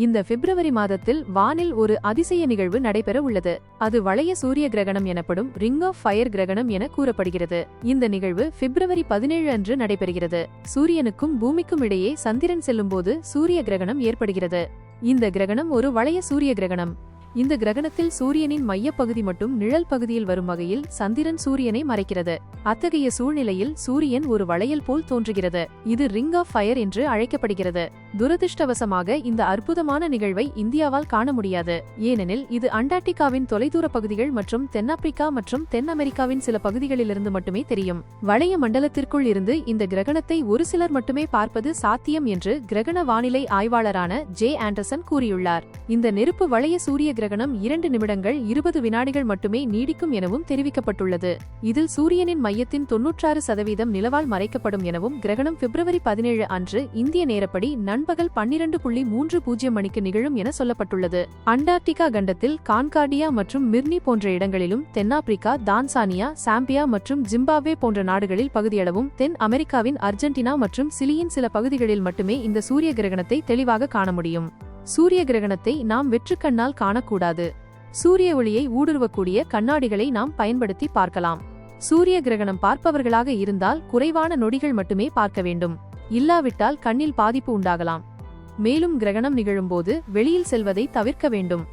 இந்த பிப்ரவரி மாதத்தில் வானில் ஒரு அதிசய நிகழ்வு நடைபெற உள்ளது. அது வளைய சூரிய கிரகணம் எனப்படும் ரிங் ஆஃப் ஃபயர் கிரகணம் என கூறப்படுகிறது. இந்த நிகழ்வு பிப்ரவரி 17 அன்று நடைபெறுகிறது. சூரியனுக்கும் பூமிக்கும் இடையே சந்திரன் செல்லும்போது சூரிய கிரகணம் ஏற்படுகிறது. இந்த கிரகணம் ஒரு வளைய சூரிய கிரகணம். இந்த கிரகணத்தில் சூரியனின் மையப்பகுதி மட்டும் நிழல் பகுதியில் வரும் வகையில் சந்திரன் சூரியனை மறைக்கிறது. அத்தகைய சூழ்நிலையில் சூரியன் ஒரு வளையல் போல் தோன்றுகிறது. இது ரிங் ஆஃப் ஃபயர் என்று அழைக்கப்படுகிறது. துரதிருஷ்டவசமாக இந்த அற்புதமான நிகழ்வை இந்தியாவால் காண முடியாது. ஏனெனில் இது அண்டார்டிகாவின் தொலைதூர பகுதிகள் மற்றும் தென்னாப்பிரிக்கா மற்றும் தென் அமெரிக்காவின் சில பகுதிகளிலிருந்து மட்டுமே தெரியும். வளைய மண்டலத்திற்குள் இருந்து இந்த கிரகணத்தை ஒரு சிலர் மட்டுமே பார்ப்பது சாத்தியம் என்று கிரகண வானிலை ஆய்வாளரான ஜே ஆண்டர்சன் கூறியுள்ளார். இந்த நெருப்பு வளைய சூரிய கிரகணம் 2 நிமிடங்கள் 20 வினாடிகள் மட்டுமே நீடிக்கும் எனவும் தெரிவிக்கப்பட்டுள்ளது. இதில் சூரியனின் மையத்தின் 96% நிலவால் மறைக்கப்படும் எனவும் கிரகணம் பிப்ரவரி 17 அன்று இந்திய நேரப்படி நண்பகல் 12:30 மணிக்கு நிகழும் என சொல்லப்பட்டுள்ளது. அண்டார்டிகா கண்டத்தில் கான்கார்டியா மற்றும் மிர்னி போன்ற இடங்களிலும், தென்னாப்பிரிக்கா, தான்சானியா, சாம்பியா மற்றும் ஜிம்பாப்வே போன்ற நாடுகளில் பகுதியளவும், தென் அமெரிக்காவின் அர்ஜென்டினா மற்றும் சிலியின் சில பகுதிகளில் மட்டுமே இந்த சூரிய கிரகணத்தை தெளிவாக காண முடியும். சூரிய கிரகணத்தை நாம் வெற்றுக்கண்ணால் காணக்கூடாது. சூரிய ஒளியை ஊடுருவக்கூடிய கண்ணாடிகளை நாம் பயன்படுத்தி பார்க்கலாம். சூரிய கிரகணம் பார்ப்பவர்களாக இருந்தால் குறைவான நொடிகள் மட்டுமே பார்க்க வேண்டும். இல்லாவிட்டால் கண்ணில் பாதிப்பு உண்டாகலாம். மேலும் கிரகணம் நிகழும்போது வெளியில் செல்வதை தவிர்க்க வேண்டும்.